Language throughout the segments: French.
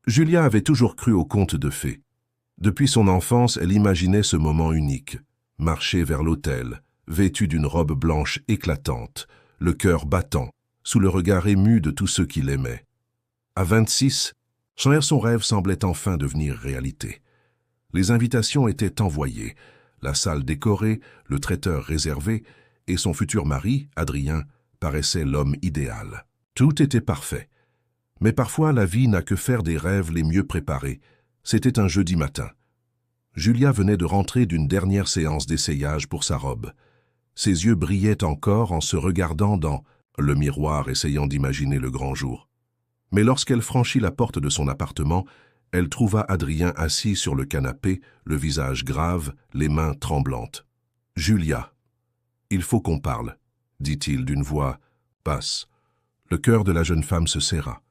Julia avait toujours cru aux contes de fées. Depuis son enfance, elle imaginait ce moment unique. Marcher vers l'autel, vêtue d'une robe blanche éclatante, le cœur battant, sous le regard ému de tous ceux qui l'aimaient. À 26, son rêve semblait enfin devenir réalité. Les invitations étaient envoyées, la salle décorée, le traiteur réservé, et son futur mari, Adrien, paraissait l'homme idéal. Tout était parfait. Mais parfois, la vie n'a que faire des rêves les mieux préparés. C'était un jeudi matin. Julia venait de rentrer d'une dernière séance d'essayage pour sa robe. Ses yeux brillaient encore en se regardant dans le miroir, essayant d'imaginer le grand jour. Mais lorsqu'elle franchit la porte de son appartement, elle trouva Adrien assis sur le canapé, le visage grave, les mains tremblantes. « Julia, il faut qu'on parle, » dit-il d'une voix basse. Le cœur de la jeune femme se serra.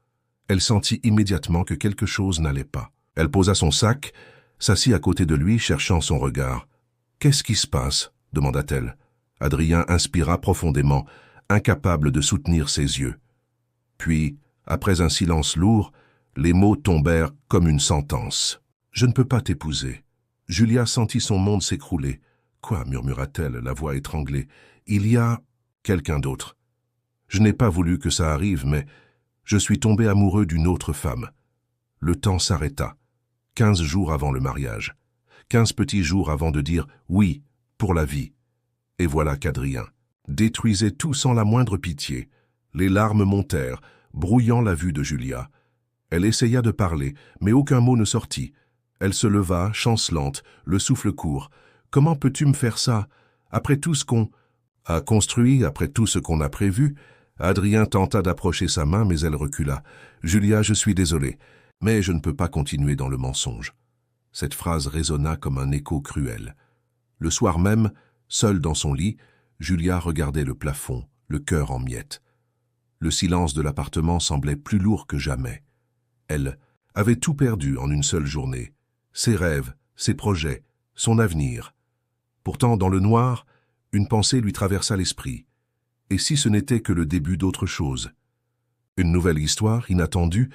Elle sentit immédiatement que quelque chose n'allait pas. Elle posa son sac, s'assit à côté de lui, cherchant son regard. « Qu'est-ce qui se passe ?» demanda-t-elle. Adrien inspira profondément, incapable de soutenir ses yeux. Puis, après un silence lourd, les mots tombèrent comme une sentence. « Je ne peux pas t'épouser. » Julia sentit son monde s'écrouler. « Quoi » murmura-t-elle, la voix étranglée. « Il y a quelqu'un d'autre. Je n'ai pas voulu que ça arrive, mais je suis tombé amoureux d'une autre femme. » Le temps s'arrêta. 15 jours avant le mariage. 15 petits jours avant de dire « oui » pour la vie. Et voilà qu'Adrien détruisait tout sans la moindre pitié. Les larmes montèrent, brouillant la vue de Julia. Elle essaya de parler, mais aucun mot ne sortit. Elle se leva, chancelante, le souffle court. « Comment peux-tu me faire ça? Après tout ce qu'on a construit, après tout ce qu'on a prévu ?» Adrien tenta d'approcher sa main, mais elle recula. « Julia, je suis désolé, mais je ne peux pas continuer dans le mensonge. » Cette phrase résonna comme un écho cruel. Le soir même, seule dans son lit, Julia regardait le plafond, le cœur en miettes. Le silence de l'appartement semblait plus lourd que jamais. Elle avait tout perdu en une seule journée. Ses rêves, ses projets, son avenir. Pourtant, dans le noir, une pensée lui traversa l'esprit. Et si ce n'était que le début d'autre chose? Une nouvelle histoire, inattendue,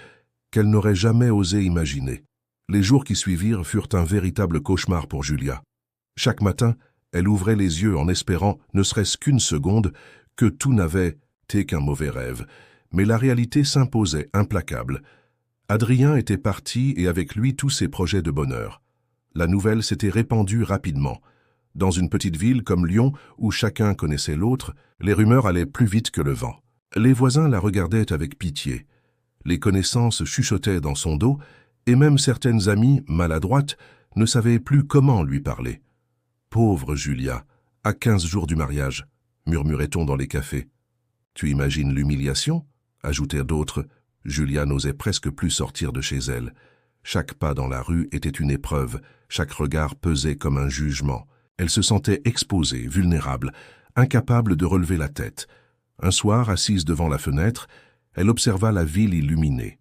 qu'elle n'aurait jamais osé imaginer. Les jours qui suivirent furent un véritable cauchemar pour Julia. Chaque matin, elle ouvrait les yeux en espérant, ne serait-ce qu'une seconde, que tout n'avait été qu'un mauvais rêve. Mais la réalité s'imposait, implacable. Adrien était parti et avec lui tous ses projets de bonheur. La nouvelle s'était répandue rapidement. Dans une petite ville comme Lyon, où chacun connaissait l'autre, les rumeurs allaient plus vite que le vent. Les voisins la regardaient avec pitié. Les connaissances chuchotaient dans son dos, et même certaines amies, maladroites, ne savaient plus comment lui parler. « Pauvre Julia, à 15 jours du mariage », murmurait-on dans les cafés. « Tu imagines l'humiliation ?» ajoutèrent d'autres. Julia n'osait presque plus sortir de chez elle. Chaque pas dans la rue était une épreuve, chaque regard pesait comme un jugement. Elle se sentait exposée, vulnérable, incapable de relever la tête. Un soir, assise devant la fenêtre, elle observa la ville illuminée.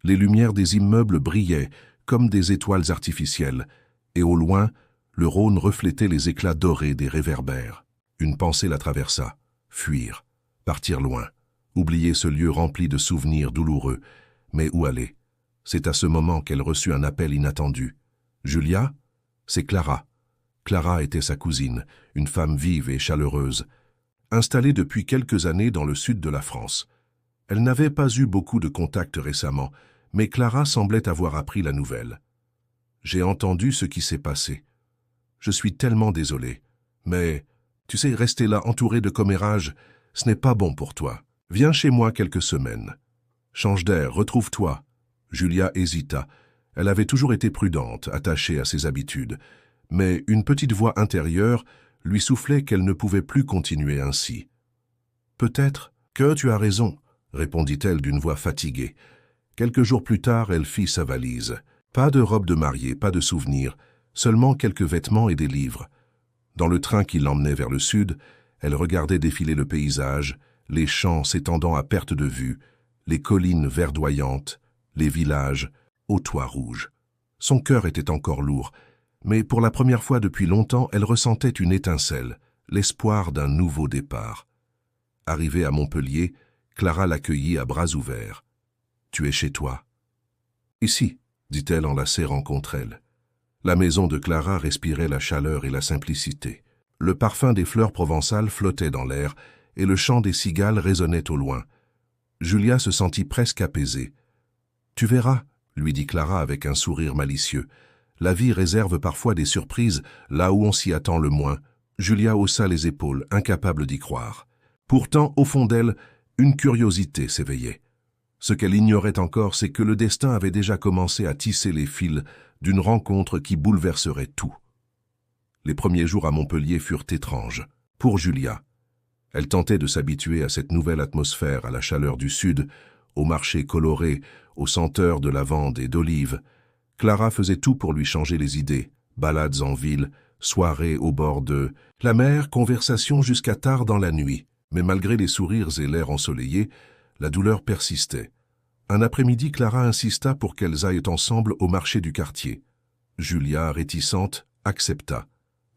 Les lumières des immeubles brillaient comme des étoiles artificielles, et au loin, le Rhône reflétait les éclats dorés des réverbères. Une pensée la traversa. Fuir, partir loin, oublier ce lieu rempli de souvenirs douloureux. Mais où aller? C'est à ce moment qu'elle reçut un appel inattendu. « Julia ?» C'est Clara. Clara était sa cousine, une femme vive et chaleureuse, installée depuis quelques années dans le sud de la France. Elle n'avait pas eu beaucoup de contacts récemment, mais Clara semblait avoir appris la nouvelle. « J'ai entendu ce qui s'est passé. Je suis tellement désolée. Mais, tu sais, rester là entourée de commérages, ce n'est pas bon pour toi. Viens chez moi quelques semaines. Change d'air, retrouve-toi. » Julia hésita. Elle avait toujours été prudente, attachée à ses habitudes. Mais une petite voix intérieure lui soufflait qu'elle ne pouvait plus continuer ainsi. « Peut-être que tu as raison, » répondit-elle d'une voix fatiguée. Quelques jours plus tard, elle fit sa valise. Pas de robe de mariée, pas de souvenirs, seulement quelques vêtements et des livres. Dans le train qui l'emmenait vers le sud, elle regardait défiler le paysage, les champs s'étendant à perte de vue, les collines verdoyantes, les villages aux toits rouges. Son cœur était encore lourd, mais pour la première fois depuis longtemps, elle ressentait une étincelle, l'espoir d'un nouveau départ. Arrivée à Montpellier, Clara l'accueillit à bras ouverts. « Tu es chez toi. » Ici, dit-elle en la serrant contre elle. La maison de Clara respirait la chaleur et la simplicité. Le parfum des fleurs provençales flottait dans l'air et le chant des cigales résonnait au loin. Julia se sentit presque apaisée. « Tu verras, » lui dit Clara avec un sourire malicieux. « La vie réserve parfois des surprises là où on s'y attend le moins. » Julia haussa les épaules, incapable d'y croire. Pourtant, au fond d'elle, une curiosité s'éveillait. Ce qu'elle ignorait encore, c'est que le destin avait déjà commencé à tisser les fils d'une rencontre qui bouleverserait tout. Les premiers jours à Montpellier furent étranges, pour Julia. Elle tentait de s'habituer à cette nouvelle atmosphère, à la chaleur du sud, aux marchés colorés, aux senteurs de lavande et d'olive. Clara faisait tout pour lui changer les idées, balades en ville, soirées au bord de la mer, conversations jusqu'à tard dans la nuit. Mais malgré les sourires et l'air ensoleillé, la douleur persistait. Un après-midi, Clara insista pour qu'elles aillent ensemble au marché du quartier. Julia, réticente, accepta.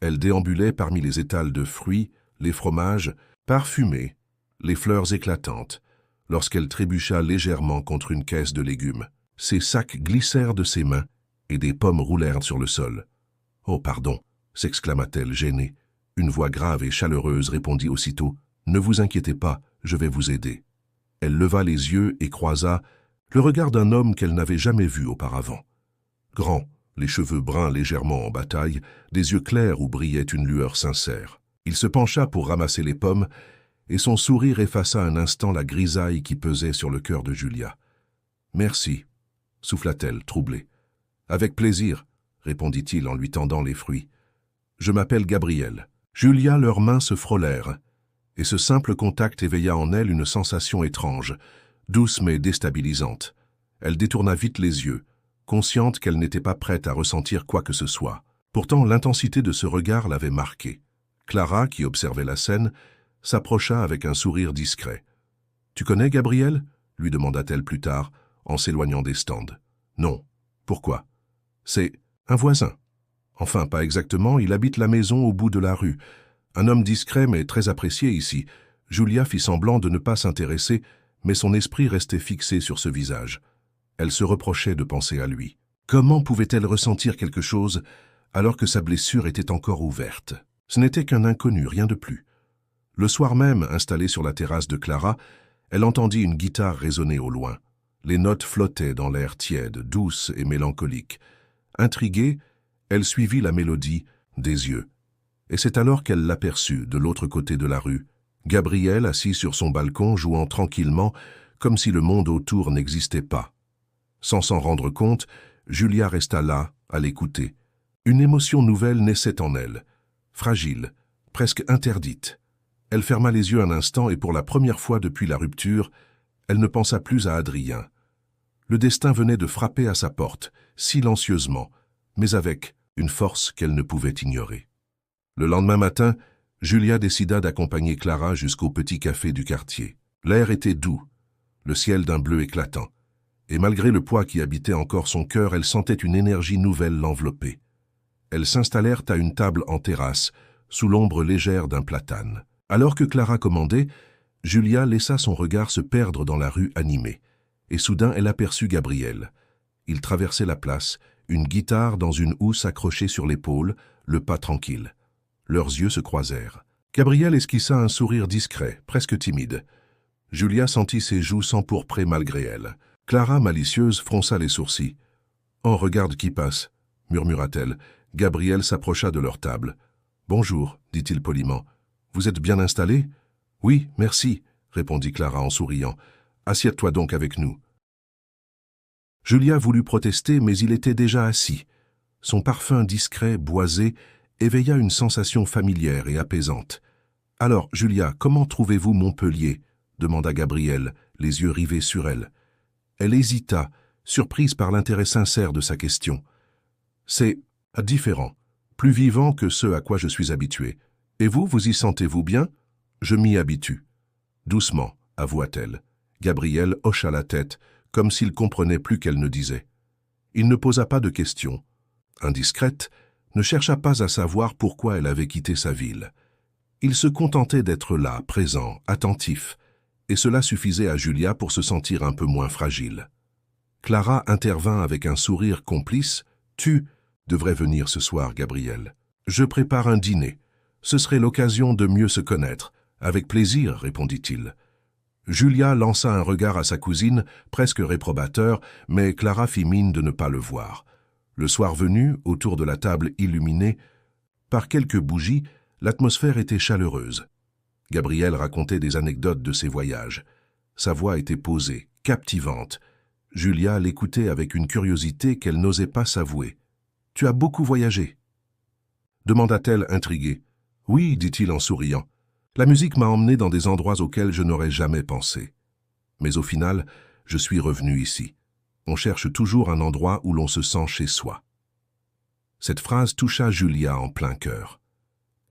Elle déambulait parmi les étals de fruits, les fromages, parfumés, les fleurs éclatantes, lorsqu'elle trébucha légèrement contre une caisse de légumes. Ses sacs glissèrent de ses mains et des pommes roulèrent sur le sol. « Oh, pardon !» s'exclama-t-elle gênée. Une voix grave et chaleureuse répondit aussitôt. « Ne vous inquiétez pas, je vais vous aider. » Elle leva les yeux et croisa le regard d'un homme qu'elle n'avait jamais vu auparavant. Grand, les cheveux bruns légèrement en bataille, des yeux clairs où brillait une lueur sincère. Il se pencha pour ramasser les pommes, et son sourire effaça un instant la grisaille qui pesait sur le cœur de Julia. « Merci » souffla-t-elle, troublée. « Avec plaisir » répondit-il en lui tendant les fruits. « Je m'appelle Gabriel. » Julia, leurs mains se frôlèrent, et ce simple contact éveilla en elle une sensation étrange, douce mais déstabilisante. Elle détourna vite les yeux, consciente qu'elle n'était pas prête à ressentir quoi que ce soit. Pourtant, l'intensité de ce regard l'avait marquée. Clara, qui observait la scène, s'approcha avec un sourire discret. « Tu connais Gabriel ?» lui demanda-t-elle plus tard, en s'éloignant des stands. « Non. Pourquoi ?»« C'est un voisin. Enfin, pas exactement, il habite la maison au bout de la rue. Un homme discret mais très apprécié ici. » Julia fit semblant de ne pas s'intéresser, mais son esprit restait fixé sur ce visage. Elle se reprochait de penser à lui. Comment pouvait-elle ressentir quelque chose alors que sa blessure était encore ouverte? Ce n'était qu'un inconnu, rien de plus. Le soir même, installée sur la terrasse de Clara, elle entendit une guitare résonner au loin. Les notes flottaient dans l'air tiède, douce et mélancolique. Intriguée, elle suivit la mélodie des yeux. Et c'est alors qu'elle l'aperçut, de l'autre côté de la rue. Gabriel, assis sur son balcon, jouant tranquillement, comme si le monde autour n'existait pas. Sans s'en rendre compte, Julia resta là, à l'écouter. Une émotion nouvelle naissait en elle, fragile, presque interdite. Elle ferma les yeux un instant et pour la première fois depuis la rupture, elle ne pensa plus à Adrien. Le destin venait de frapper à sa porte, silencieusement, mais avec une force qu'elle ne pouvait ignorer. Le lendemain matin, Julia décida d'accompagner Clara jusqu'au petit café du quartier. L'air était doux, le ciel d'un bleu éclatant, et malgré le poids qui habitait encore son cœur, elle sentait une énergie nouvelle l'envelopper. Elles s'installèrent à une table en terrasse, sous l'ombre légère d'un platane. Alors que Clara commandait, Julia laissa son regard se perdre dans la rue animée, et soudain elle aperçut Gabriel. Il traversait la place, une guitare dans une housse accrochée sur l'épaule, le pas tranquille. Leurs yeux se croisèrent. Gabriel esquissa un sourire discret, presque timide. Julia sentit ses joues s'empourprer malgré elle. Clara, malicieuse, fronça les sourcils. « Oh, regarde qui passe !» murmura-t-elle. Gabriel s'approcha de leur table. « Bonjour », dit-il poliment. « Vous êtes bien installé ?»« Oui, merci », répondit Clara en souriant. « Assieds-toi donc avec nous. » Julia voulut protester, mais il était déjà assis. Son parfum discret, boisé, éveilla une sensation familière et apaisante. « Alors, Julia, comment trouvez-vous Montpellier ?» demanda Gabriel, les yeux rivés sur elle. Elle hésita, surprise par l'intérêt sincère de sa question. « C'est différent, plus vivant que ce à quoi je suis habituée. Et vous, vous y sentez-vous bien ?»« Je m'y habitue. » Doucement, avoua-t-elle. Gabriel hocha la tête, comme s'il comprenait plus qu'elle ne disait. Il ne posa pas de questions. Indiscrète, ne chercha pas à savoir pourquoi elle avait quitté sa ville. Il se contentait d'être là, présent, attentif, et cela suffisait à Julia pour se sentir un peu moins fragile. Clara intervint avec un sourire complice. « Tu devrais venir ce soir, Gabriel. Je prépare un dîner. Ce serait l'occasion de mieux se connaître. »« Avec plaisir, » répondit-il. Julia lança un regard à sa cousine, presque réprobateur, mais Clara fit mine de ne pas le voir. Le soir venu, autour de la table illuminée par quelques bougies, l'atmosphère était chaleureuse. Gabriel racontait des anecdotes de ses voyages. Sa voix était posée, captivante. Julia l'écoutait avec une curiosité qu'elle n'osait pas s'avouer. « Tu as beaucoup voyagé ?» demanda-t-elle intriguée. « Oui, » dit-il en souriant. « La musique m'a emmené dans des endroits auxquels je n'aurais jamais pensé. Mais au final, je suis revenu ici. On cherche toujours un endroit où l'on se sent chez soi. » Cette phrase toucha Julia en plein cœur.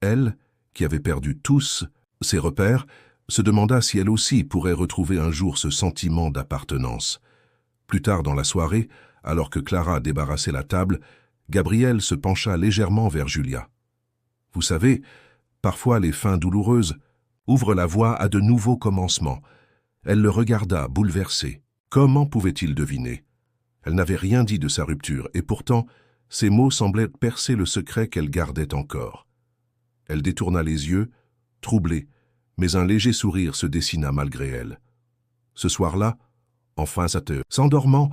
Elle, qui avait perdu tous ses repères, se demanda si elle aussi pourrait retrouver un jour ce sentiment d'appartenance. Plus tard dans la soirée, alors que Clara débarrassait la table, Gabriel se pencha légèrement vers Julia. « Vous savez, parfois les fins douloureuses ouvrent la voie à de nouveaux commencements. » Elle le regarda, bouleversée. Comment pouvait-il deviner? Elle n'avait rien dit de sa rupture, et pourtant, ces mots semblaient percer le secret qu'elle gardait encore. Elle détourna les yeux, troublée, mais un léger sourire se dessina malgré elle. Ce soir-là, enfin s'endormant,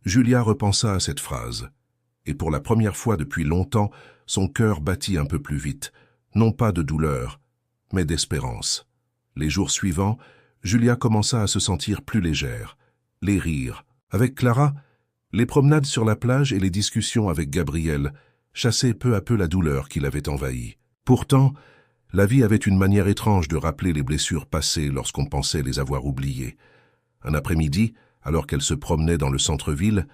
Julia repensa à cette phrase. Et pour la première fois depuis longtemps, son cœur battit un peu plus vite, non pas de douleur, mais d'espérance. Les jours suivants, Julia commença à se sentir plus légère. Les rires avec Clara, les promenades sur la plage et les discussions avec Gabriel chassaient peu à peu la douleur qui l'avait envahie. Pourtant, la vie avait une manière étrange de rappeler les blessures passées lorsqu'on pensait les avoir oubliées. Un après-midi, alors qu'elle se promenait dans le centre-ville,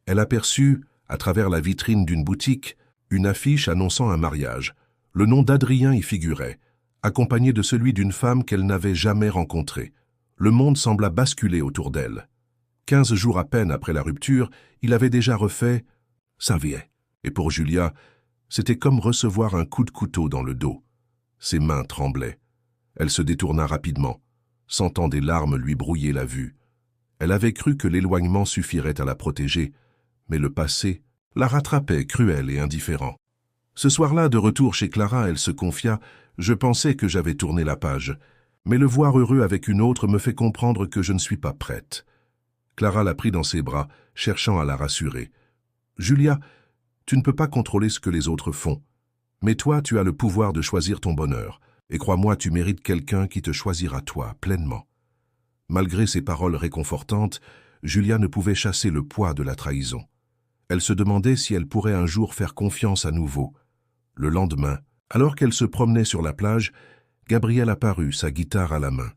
elle aperçut, à travers la vitrine d'une boutique, une affiche annonçant un mariage. Le nom d'Adrien y figurait, accompagné de celui d'une femme qu'elle n'avait jamais rencontrée. Le monde sembla basculer autour d'elle. 15 jours à peine après la rupture, il avait déjà refait sa vie. Et pour Julia, c'était comme recevoir un coup de couteau dans le dos. Ses mains tremblaient. Elle se détourna rapidement, sentant des larmes lui brouiller la vue. Elle avait cru que l'éloignement suffirait à la protéger, mais le passé la rattrapait cruel et indifférent. Ce soir-là, de retour chez Clara, elle se confia « Je pensais que j'avais tourné la page, mais le voir heureux avec une autre me fait comprendre que je ne suis pas prête. » Clara la prit dans ses bras, cherchant à la rassurer. « Julia, tu ne peux pas contrôler ce que les autres font. Mais toi, tu as le pouvoir de choisir ton bonheur. Et crois-moi, tu mérites quelqu'un qui te choisira toi, pleinement. » Malgré ces paroles réconfortantes, Julia ne pouvait chasser le poids de la trahison. Elle se demandait si elle pourrait un jour faire confiance à nouveau. Le lendemain, alors qu'elle se promenait sur la plage, Gabriel apparut, sa guitare à la main.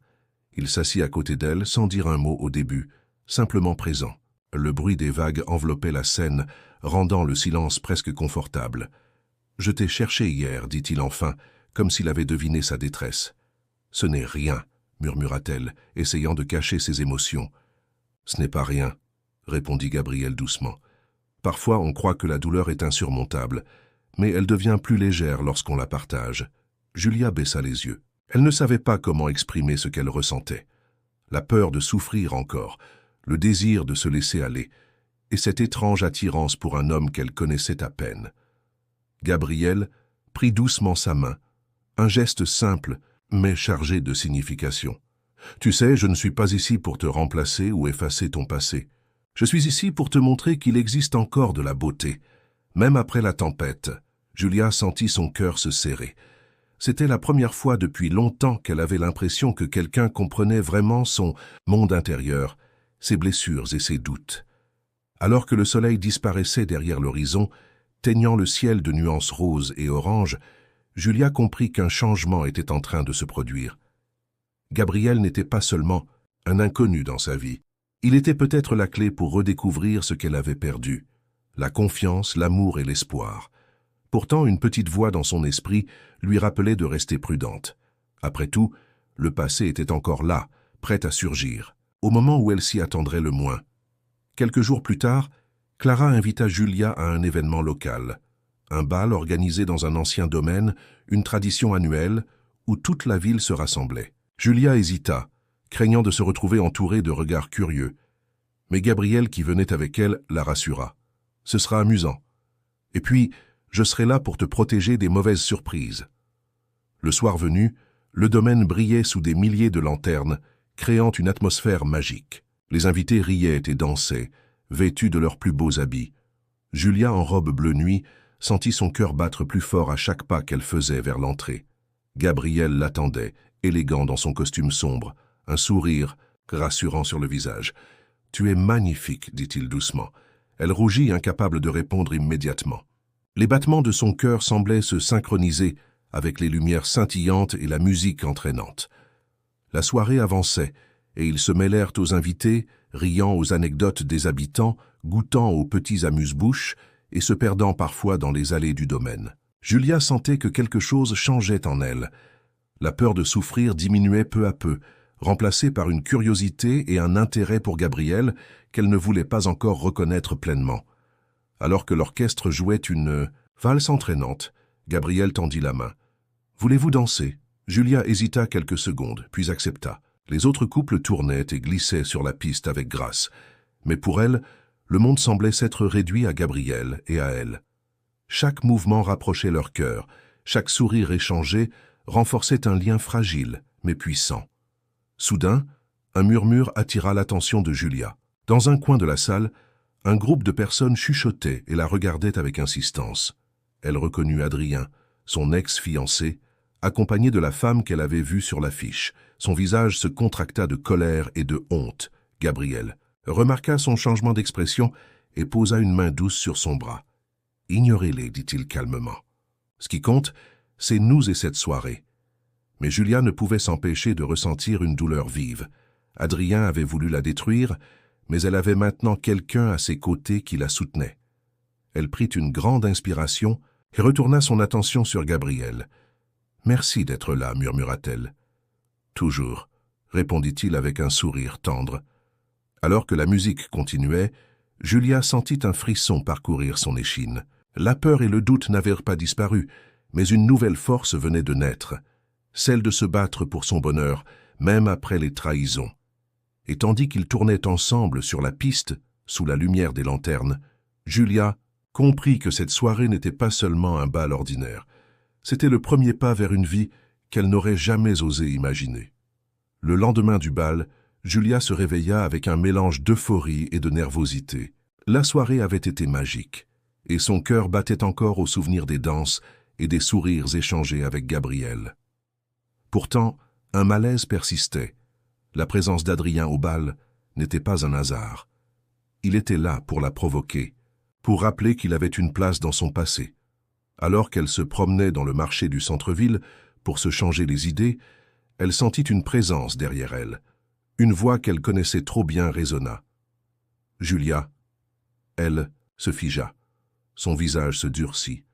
Il s'assit à côté d'elle sans dire un mot au début, simplement présent. Le bruit des vagues enveloppait la scène, rendant le silence presque confortable. « Je t'ai cherché hier, dit-il enfin, comme s'il avait deviné sa détresse. « Ce n'est rien, murmura-t-elle, essayant de cacher ses émotions. « Ce n'est pas rien, répondit Gabriel doucement. Parfois on croit que la douleur est insurmontable, mais elle devient plus légère lorsqu'on la partage. » Julia baissa les yeux. Elle ne savait pas comment exprimer ce qu'elle ressentait. La peur de souffrir encore, le désir de se laisser aller, et cette étrange attirance pour un homme qu'elle connaissait à peine. Gabriel prit doucement sa main, un geste simple, mais chargé de signification. « Tu sais, je ne suis pas ici pour te remplacer ou effacer ton passé. Je suis ici pour te montrer qu'il existe encore de la beauté. Même après la tempête, » Julia sentit son cœur se serrer. C'était la première fois depuis longtemps qu'elle avait l'impression que quelqu'un comprenait vraiment son monde intérieur, ses blessures et ses doutes. Alors que le soleil disparaissait derrière l'horizon, teignant le ciel de nuances roses et oranges, Julia comprit qu'un changement était en train de se produire. Gabriel n'était pas seulement un inconnu dans sa vie. Il était peut-être la clé pour redécouvrir ce qu'elle avait perdu, la confiance, l'amour et l'espoir. Pourtant, une petite voix dans son esprit lui rappelait de rester prudente. Après tout, le passé était encore là, prêt à surgir, au moment où elle s'y attendrait le moins. Quelques jours plus tard, Clara invita Julia à un événement local, un bal organisé dans un ancien domaine, une tradition annuelle, où toute la ville se rassemblait. Julia hésita, craignant de se retrouver entourée de regards curieux. Mais Gabriel, qui venait avec elle, la rassura. « Ce sera amusant. Et puis, je serai là pour te protéger des mauvaises surprises. » Le soir venu, le domaine brillait sous des milliers de lanternes, créant une atmosphère magique. Les invités riaient et dansaient, vêtus de leurs plus beaux habits. Julia, en robe bleu nuit, sentit son cœur battre plus fort à chaque pas qu'elle faisait vers l'entrée. Gabriel l'attendait, élégant dans son costume sombre, un sourire rassurant sur le visage. « Tu es magnifique, dit-il doucement. » Elle rougit, incapable de répondre immédiatement. Les battements de son cœur semblaient se synchroniser avec les lumières scintillantes et la musique entraînante. La soirée avançait, et ils se mêlèrent aux invités, riant aux anecdotes des habitants, goûtant aux petits amuse-bouches et se perdant parfois dans les allées du domaine. Julia sentait que quelque chose changeait en elle. La peur de souffrir diminuait peu à peu, remplacée par une curiosité et un intérêt pour Gabriel qu'elle ne voulait pas encore reconnaître pleinement. Alors que l'orchestre jouait une valse entraînante, Gabriel tendit la main. « Voulez-vous danser ?» Julia hésita quelques secondes, puis accepta. Les autres couples tournaient et glissaient sur la piste avec grâce. Mais pour elle, le monde semblait s'être réduit à Gabriel et à elle. Chaque mouvement rapprochait leur cœur, chaque sourire échangé renforçait un lien fragile, mais puissant. Soudain, un murmure attira l'attention de Julia. Dans un coin de la salle, un groupe de personnes chuchotait et la regardait avec insistance. Elle reconnut Adrien, son ex-fiancé, accompagné de la femme qu'elle avait vue sur l'affiche. Son visage se contracta de colère et de honte. Gabriel remarqua son changement d'expression et posa une main douce sur son bras. « Ignorez-les, dit-il calmement. Ce qui compte, c'est nous et cette soirée. » Mais Julia ne pouvait s'empêcher de ressentir une douleur vive. Adrien avait voulu la détruire, mais elle avait maintenant quelqu'un à ses côtés qui la soutenait. Elle prit une grande inspiration et retourna son attention sur Gabriel. « Merci d'être là, murmura-t-elle. »« Toujours, » répondit-il avec un sourire tendre. Alors que la musique continuait, Julia sentit un frisson parcourir son échine. La peur et le doute n'avaient pas disparu, mais une nouvelle force venait de naître, celle de se battre pour son bonheur, même après les trahisons. Et tandis qu'ils tournaient ensemble sur la piste, sous la lumière des lanternes, Julia comprit que cette soirée n'était pas seulement un bal ordinaire. C'était le premier pas vers une vie qu'elle n'aurait jamais osé imaginer. Le lendemain du bal, Julia se réveilla avec un mélange d'euphorie et de nervosité. La soirée avait été magique, et son cœur battait encore au souvenir des danses et des sourires échangés avec Gabriel. Pourtant, un malaise persistait. La présence d'Adrien au bal n'était pas un hasard. Il était là pour la provoquer, pour rappeler qu'il avait une place dans son passé. Alors qu'elle se promenait dans le marché du centre-ville pour se changer les idées, elle sentit une présence derrière elle. Une voix qu'elle connaissait trop bien résonna. « Julia !» Elle se figea. Son visage se durcit.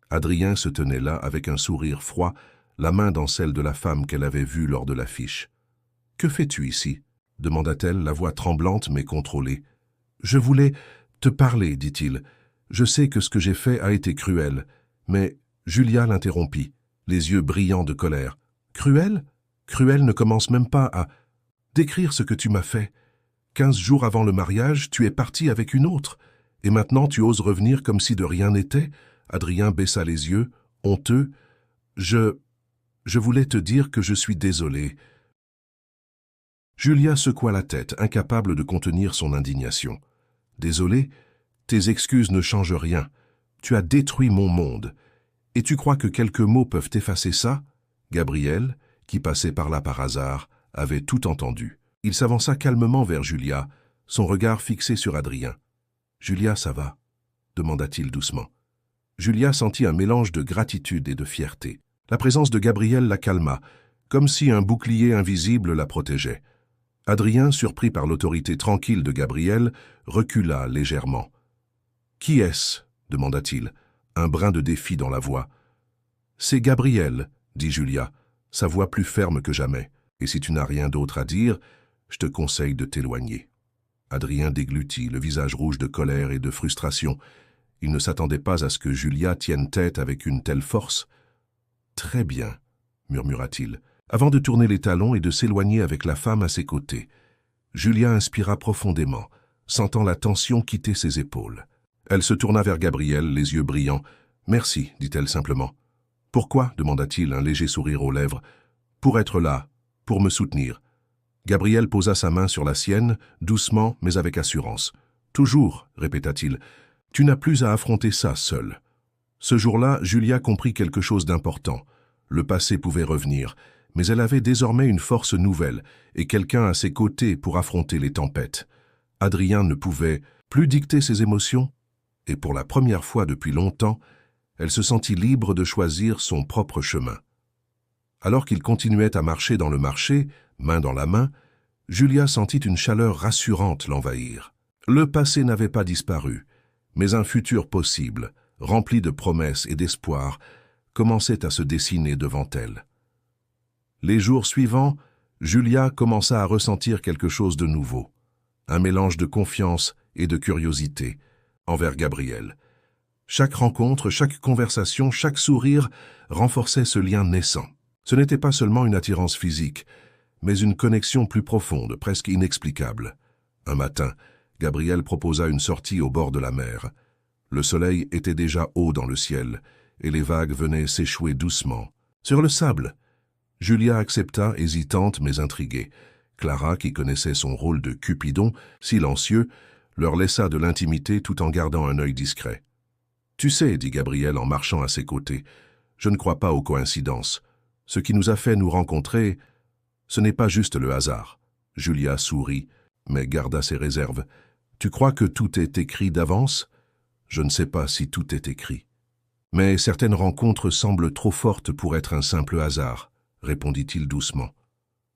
Adrien se tenait là avec un sourire froid, la main dans celle de la femme qu'elle avait vue lors de l'affiche. « Que fais-tu ici ?» demanda-t-elle, la voix tremblante mais contrôlée. « Je voulais te parler, dit-il. Je sais que ce que j'ai fait a été cruel. » Mais Julia l'interrompit, les yeux brillants de colère. « Cruel ? Cruel ne commence même pas à décrire ce que tu m'as fait. 15 jours avant le mariage, tu es parti avec une autre. Et maintenant tu oses revenir comme si de rien n'était ?» Adrien baissa les yeux, honteux. « Je voulais te dire que je suis désolé. » Julia secoua la tête, incapable de contenir son indignation. « Désolé ? Tes excuses ne changent rien. Tu as détruit mon monde. Et tu crois que quelques mots peuvent effacer ça ?» Gabriel, qui passait par là par hasard, avait tout entendu. Il s'avança calmement vers Julia, son regard fixé sur Adrien. « Julia, ça va ?» demanda-t-il doucement. Julia sentit un mélange de gratitude et de fierté. La présence de Gabriel la calma, comme si un bouclier invisible la protégeait. Adrien, surpris par l'autorité tranquille de Gabriel, recula légèrement. « Qui est-ce » demanda-t-il, un brin de défi dans la voix. « C'est Gabriel » dit Julia, sa voix plus ferme que jamais. « Et si tu n'as rien d'autre à dire, je te conseille de t'éloigner. » Adrien déglutit, le visage rouge de colère et de frustration. Il ne s'attendait pas à ce que Julia tienne tête avec une telle force. « Très bien » murmura-t-il, avant de tourner les talons et de s'éloigner avec la femme à ses côtés. Julia inspira profondément, sentant la tension quitter ses épaules. Elle se tourna vers Gabriel, les yeux brillants. « Merci, dit-elle simplement. »« Pourquoi » demanda-t-il, un léger sourire aux lèvres. « Pour être là, pour me soutenir. » Gabriel posa sa main sur la sienne, doucement mais avec assurance. « Toujours, répéta-t-il, tu n'as plus à affronter ça seul. » Ce jour-là, Julia comprit quelque chose d'important. Le passé pouvait revenir, mais elle avait désormais une force nouvelle et quelqu'un à ses côtés pour affronter les tempêtes. Adrien ne pouvait plus dicter ses émotions, et pour la première fois depuis longtemps, elle se sentit libre de choisir son propre chemin. Alors qu'il continuait à marcher dans le marché, main dans la main, Julia sentit une chaleur rassurante l'envahir. Le passé n'avait pas disparu, mais un futur possible, rempli de promesses et d'espoir, commençait à se dessiner devant elle. Les jours suivants, Julia commença à ressentir quelque chose de nouveau, un mélange de confiance et de curiosité envers Gabriel. Chaque rencontre, chaque conversation, chaque sourire renforçait ce lien naissant. Ce n'était pas seulement une attirance physique, mais une connexion plus profonde, presque inexplicable. Un matin, Gabriel proposa une sortie au bord de la mer. Le soleil était déjà haut dans le ciel, et les vagues venaient s'échouer doucement. Sur le sable, Julia accepta, hésitante mais intriguée. Clara, qui connaissait son rôle de Cupidon, silencieux, leur laissa de l'intimité tout en gardant un œil discret. « Tu sais, dit Gabriel en marchant à ses côtés, je ne crois pas aux coïncidences. Ce qui nous a fait nous rencontrer, ce n'est pas juste le hasard. » Julia sourit, mais garda ses réserves. « Tu crois que tout est écrit d'avance ? Je ne sais pas si tout est écrit. Mais certaines rencontres semblent trop fortes pour être un simple hasard, répondit-il doucement.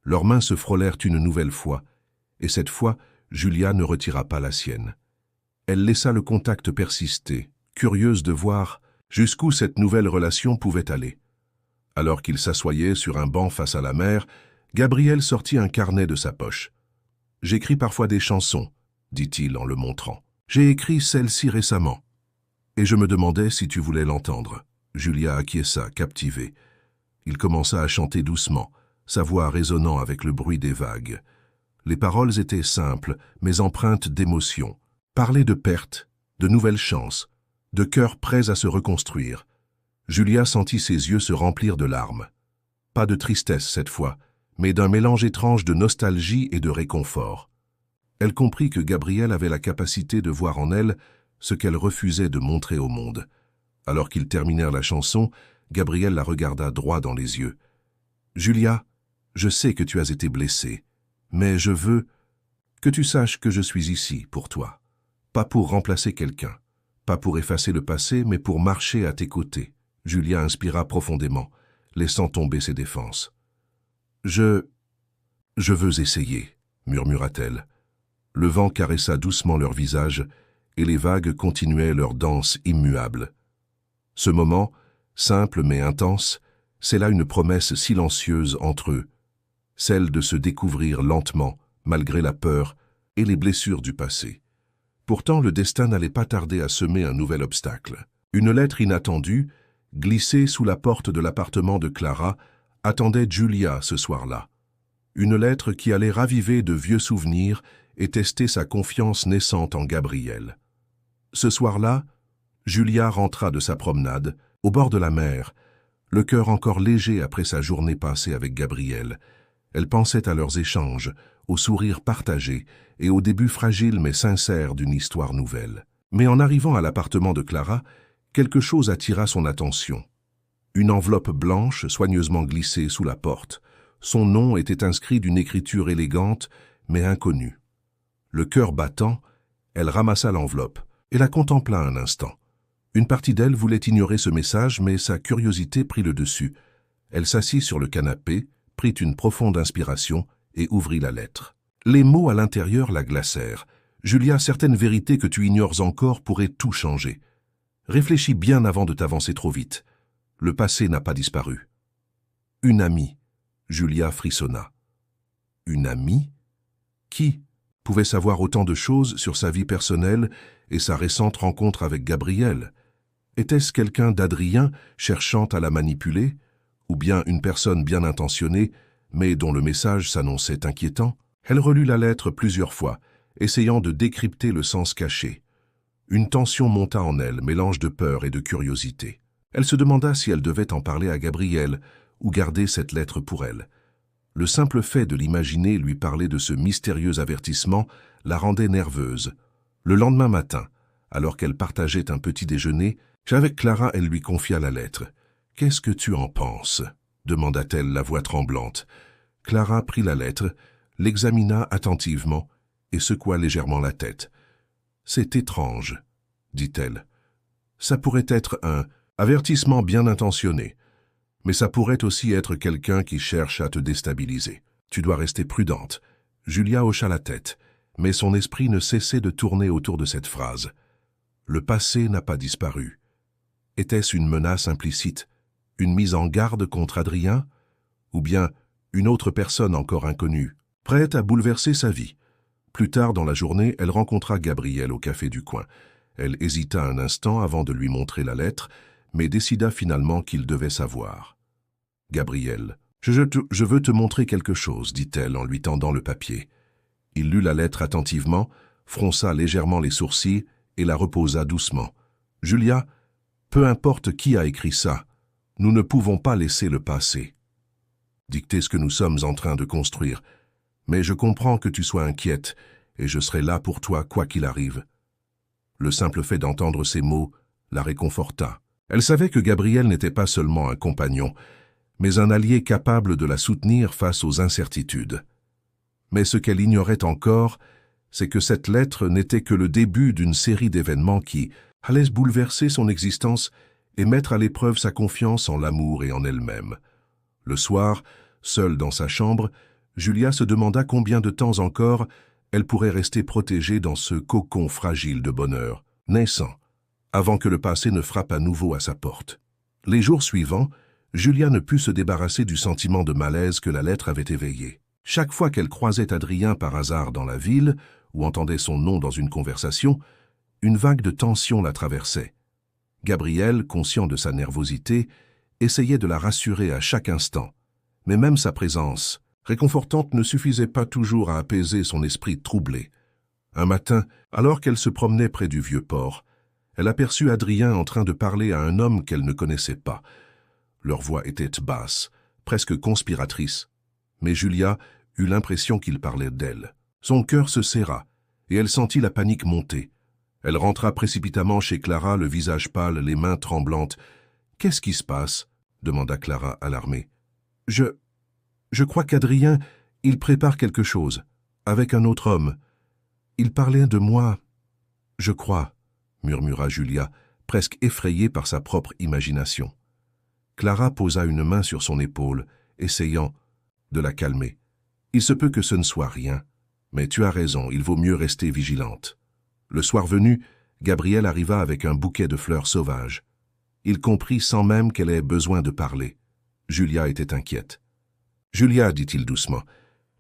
Leurs mains se frôlèrent une nouvelle fois, et cette fois, Julia ne retira pas la sienne. Elle laissa le contact persister, curieuse de voir jusqu'où cette nouvelle relation pouvait aller. Alors qu'il s'assoyait sur un banc face à la mer, Gabriel sortit un carnet de sa poche. « J'écris parfois des chansons, » dit-il en le montrant. « J'ai écrit celle-ci récemment. Et je me demandais si tu voulais l'entendre. » Julia acquiesça, captivée. Il commença à chanter doucement, sa voix résonnant avec le bruit des vagues. Les paroles étaient simples, mais empreintes d'émotion. Parlaient de perte, de nouvelles chances, de cœurs prêts à se reconstruire. Julia sentit ses yeux se remplir de larmes. Pas de tristesse cette fois, mais d'un mélange étrange de nostalgie et de réconfort. Elle comprit que Gabriel avait la capacité de voir en elle ce qu'elle refusait de montrer au monde. Alors qu'ils terminèrent la chanson, Gabriel la regarda droit dans les yeux. « Julia, je sais que tu as été blessée, mais je veux que tu saches que je suis ici pour toi. Pas pour remplacer quelqu'un, pas pour effacer le passé, mais pour marcher à tes côtés. » Julia inspira profondément, laissant tomber ses défenses. « Je veux essayer, » murmura-t-elle. Le vent caressa doucement leur visage, et les vagues continuaient leur danse immuable. Ce moment, simple mais intense, scella une promesse silencieuse entre eux, celle de se découvrir lentement, malgré la peur et les blessures du passé. Pourtant, le destin n'allait pas tarder à semer un nouvel obstacle. Une lettre inattendue, glissée sous la porte de l'appartement de Clara, attendait Julia ce soir-là. Une lettre qui allait raviver de vieux souvenirs et tester sa confiance naissante en Gabriel. Ce soir-là, Julia rentra de sa promenade, au bord de la mer, le cœur encore léger après sa journée passée avec Gabriel. Elle pensait à leurs échanges, aux sourires partagés et au début fragile mais sincère d'une histoire nouvelle. Mais en arrivant à l'appartement de Clara, quelque chose attira son attention. Une enveloppe blanche soigneusement glissée sous la porte. Son nom était inscrit d'une écriture élégante mais inconnue. Le cœur battant, elle ramassa l'enveloppe et la contempla un instant. Une partie d'elle voulait ignorer ce message, mais sa curiosité prit le dessus. Elle s'assit sur le canapé, prit une profonde inspiration et ouvrit la lettre. Les mots à l'intérieur la glacèrent. « Julia, certaines vérités que tu ignores encore pourraient tout changer. Réfléchis bien avant de t'avancer trop vite. Le passé n'a pas disparu. » Une amie. Julia frissonna. Une amie? Qui pouvait savoir autant de choses sur sa vie personnelle et sa récente rencontre avec Gabriel? Était-ce quelqu'un d'Adrien cherchant à la manipuler, ou bien une personne bien intentionnée, mais dont le message s'annonçait inquiétant? Elle relut la lettre plusieurs fois, essayant de décrypter le sens caché. Une tension monta en elle, mélange de peur et de curiosité. Elle se demanda si elle devait en parler à Gabriel ou garder cette lettre pour elle. Le simple fait de l'imaginer lui parler de ce mystérieux avertissement la rendait nerveuse. Le lendemain matin, alors qu'elle partageait un petit déjeuner, avec Clara, elle lui confia la lettre. « Qu'est-ce que tu en penses » demanda-t-elle, la voix tremblante. Clara prit la lettre, l'examina attentivement et secoua légèrement la tête. « C'est étrange, » dit-elle. « Ça pourrait être un avertissement bien intentionné, mais ça pourrait aussi être quelqu'un qui cherche à te déstabiliser. Tu dois rester prudente. » Julia hocha la tête, mais son esprit ne cessait de tourner autour de cette phrase. Le passé n'a pas disparu. Était-ce une menace implicite, une mise en garde contre Adrien, ou bien une autre personne encore inconnue, prête à bouleverser sa vie? Plus tard dans la journée, elle rencontra Gabriel au café du coin. Elle hésita un instant avant de lui montrer la lettre, mais décida finalement qu'il devait savoir. « Gabriel, je veux te montrer quelque chose, » dit-elle en lui tendant le papier. Il lut la lettre attentivement, fronça légèrement les sourcils et la reposa doucement. « Julia, peu importe qui a écrit ça, nous ne pouvons pas laisser le passé dicter ce que nous sommes en train de construire. Mais je comprends que tu sois inquiète et je serai là pour toi quoi qu'il arrive. » Le simple fait d'entendre ces mots la réconforta. Elle savait que Gabriel n'était pas seulement un compagnon, mais un allié capable de la soutenir face aux incertitudes. Mais ce qu'elle ignorait encore, c'est que cette lettre n'était que le début d'une série d'événements qui allaient bouleverser son existence et mettre à l'épreuve sa confiance en l'amour et en elle-même. Le soir, seule dans sa chambre, Julia se demanda combien de temps encore elle pourrait rester protégée dans ce cocon fragile de bonheur, naissant, avant que le passé ne frappe à nouveau à sa porte. Les jours suivants, Julia ne put se débarrasser du sentiment de malaise que la lettre avait éveillé. Chaque fois qu'elle croisait Adrien par hasard dans la ville ou entendait son nom dans une conversation, une vague de tension la traversait. Gabriel, conscient de sa nervosité, essayait de la rassurer à chaque instant, mais même sa présence réconfortante ne suffisait pas toujours à apaiser son esprit troublé. Un matin, alors qu'elle se promenait près du vieux port, elle aperçut Adrien en train de parler à un homme qu'elle ne connaissait pas. Leur voix était basse, presque conspiratrice, mais Julia eut l'impression qu'il parlait d'elle. Son cœur se serra, et elle sentit la panique monter. Elle rentra précipitamment chez Clara, le visage pâle, les mains tremblantes. « Qu'est-ce qui se passe ?» demanda Clara, alarmée. « Je crois qu'Adrien, il prépare quelque chose, avec un autre homme. Il parlait de moi, je crois, » murmura Julia, presque effrayée par sa propre imagination. Clara posa une main sur son épaule, essayant de la calmer. « Il se peut que ce ne soit rien, mais tu as raison, il vaut mieux rester vigilante. » Le soir venu, Gabriel arriva avec un bouquet de fleurs sauvages. Il comprit sans même qu'elle ait besoin de parler. Julia était inquiète. « Julia, dit-il doucement,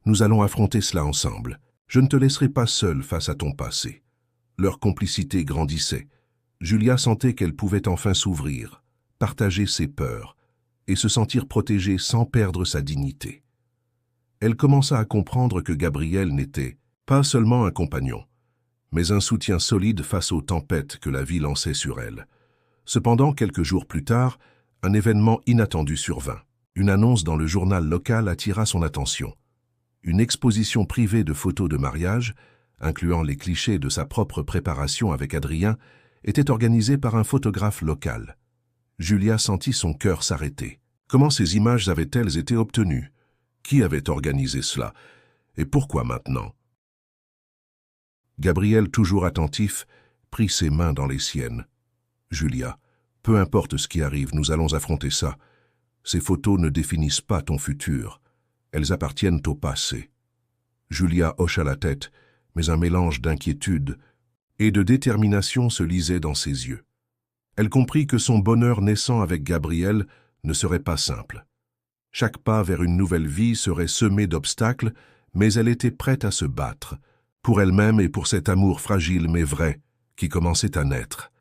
nous allons affronter cela ensemble. Je ne te laisserai pas seule face à ton passé. » Leur complicité grandissait. Julia sentait qu'elle pouvait enfin s'ouvrir, partager ses peurs et se sentir protégée sans perdre sa dignité. Elle commença à comprendre que Gabriel n'était pas seulement un compagnon, mais un soutien solide face aux tempêtes que la vie lançait sur elle. Cependant, quelques jours plus tard, un événement inattendu survint. Une annonce dans le journal local attira son attention. Une exposition privée de photos de mariage, incluant les clichés de sa propre préparation avec Adrien, était organisée par un photographe local. Julia sentit son cœur s'arrêter. Comment ces images avaient-elles été obtenues? Qui avait organisé cela? Et pourquoi maintenant? Gabriel, toujours attentif, prit ses mains dans les siennes. « Julia, peu importe ce qui arrive, nous allons affronter ça. Ces photos ne définissent pas ton futur. Elles appartiennent au passé. » Julia hocha la tête, mais un mélange d'inquiétude et de détermination se lisait dans ses yeux. Elle comprit que son bonheur naissant avec Gabriel ne serait pas simple. Chaque pas vers une nouvelle vie serait semé d'obstacles, mais elle était prête à se battre, pour elle-même et pour cet amour fragile mais vrai qui commençait à naître.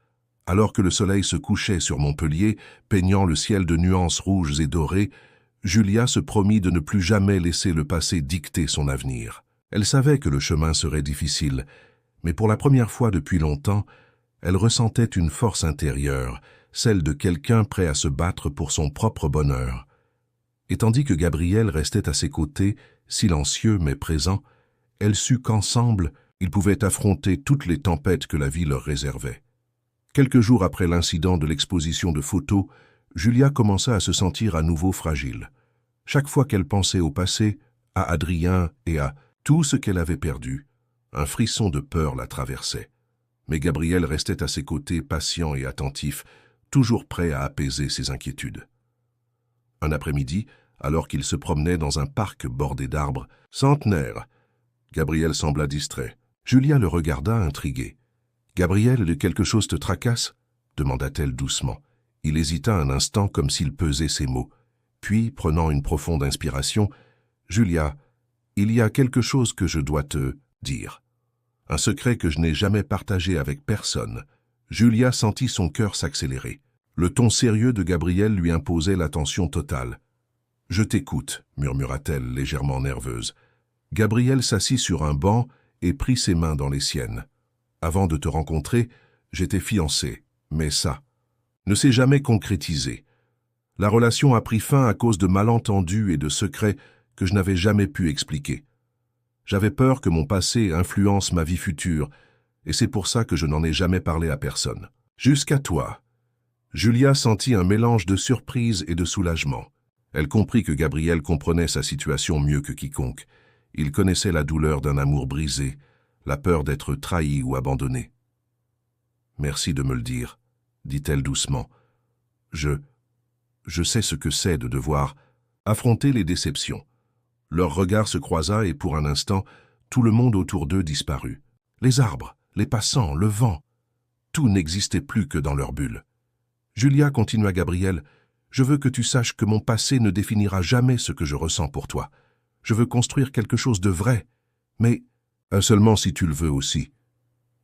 Alors que le soleil se couchait sur Montpellier, peignant le ciel de nuances rouges et dorées, Julia se promit de ne plus jamais laisser le passé dicter son avenir. Elle savait que le chemin serait difficile, mais pour la première fois depuis longtemps, elle ressentait une force intérieure, celle de quelqu'un prêt à se battre pour son propre bonheur. Et tandis que Gabriel restait à ses côtés, silencieux mais présent, elle sut qu'ensemble, ils pouvaient affronter toutes les tempêtes que la vie leur réservait. Quelques jours après l'incident de l'exposition de photos, Julia commença à se sentir à nouveau fragile. Chaque fois qu'elle pensait au passé, à Adrien et à tout ce qu'elle avait perdu, un frisson de peur la traversait. Mais Gabriel restait à ses côtés, patient et attentif, toujours prêt à apaiser ses inquiétudes. Un après-midi, alors qu'il se promenait dans un parc bordé d'arbres, centenaires, Gabriel sembla distrait. Julia le regarda intriguée. « Gabriel, quelque chose te tracasse ?» demanda-t-elle doucement. Il hésita un instant comme s'il pesait ses mots. Puis, prenant une profonde inspiration, « Julia, il y a quelque chose que je dois te dire. Un secret que je n'ai jamais partagé avec personne. » Julia sentit son cœur s'accélérer. Le ton sérieux de Gabriel lui imposait l'attention totale. « Je t'écoute, » murmura-t-elle légèrement nerveuse. Gabriel s'assit sur un banc et prit ses mains dans les siennes. « Avant de te rencontrer, j'étais fiancé, mais ça ne s'est jamais concrétisé. La relation a pris fin à cause de malentendus et de secrets que je n'avais jamais pu expliquer. J'avais peur que mon passé influence ma vie future, et c'est pour ça que je n'en ai jamais parlé à personne. Jusqu'à toi. » Julia sentit un mélange de surprise et de soulagement. Elle comprit que Gabriel comprenait sa situation mieux que quiconque. Il connaissait la douleur d'un amour brisé, la peur d'être trahi ou abandonné. « Merci de me le dire, » dit-elle doucement. « Je sais ce que c'est de devoir affronter les déceptions. » Leur regard se croisa et pour un instant, tout le monde autour d'eux disparut. Les arbres, les passants, le vent, tout n'existait plus que dans leur bulle. « Julia, continua Gabriel, je veux que tu saches que mon passé ne définira jamais ce que je ressens pour toi. Je veux construire quelque chose de vrai, mais seulement si tu le veux aussi. »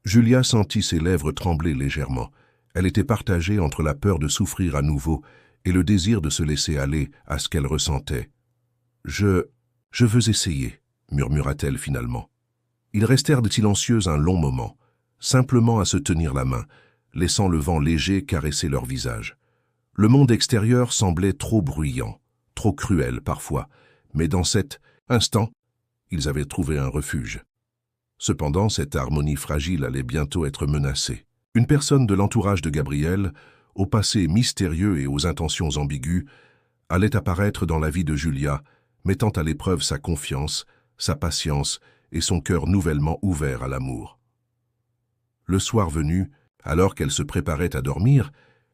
Julia sentit ses lèvres trembler légèrement. Elle était partagée entre la peur de souffrir à nouveau et le désir de se laisser aller à ce qu'elle ressentait. « Je veux essayer, » murmura-t-elle finalement. Ils restèrent silencieux un long moment, simplement à se tenir la main, laissant le vent léger caresser leur visage. Le monde extérieur semblait trop bruyant, trop cruel parfois, mais dans cet instant, ils avaient trouvé un refuge. Cependant, cette harmonie fragile allait bientôt être menacée. Une personne de l'entourage de Gabriel, au passé mystérieux et aux intentions ambiguës, allait apparaître dans la vie de Julia, mettant à l'épreuve sa confiance, sa patience et son cœur nouvellement ouvert à l'amour. Le soir venu, alors qu'elle se préparait à dormir,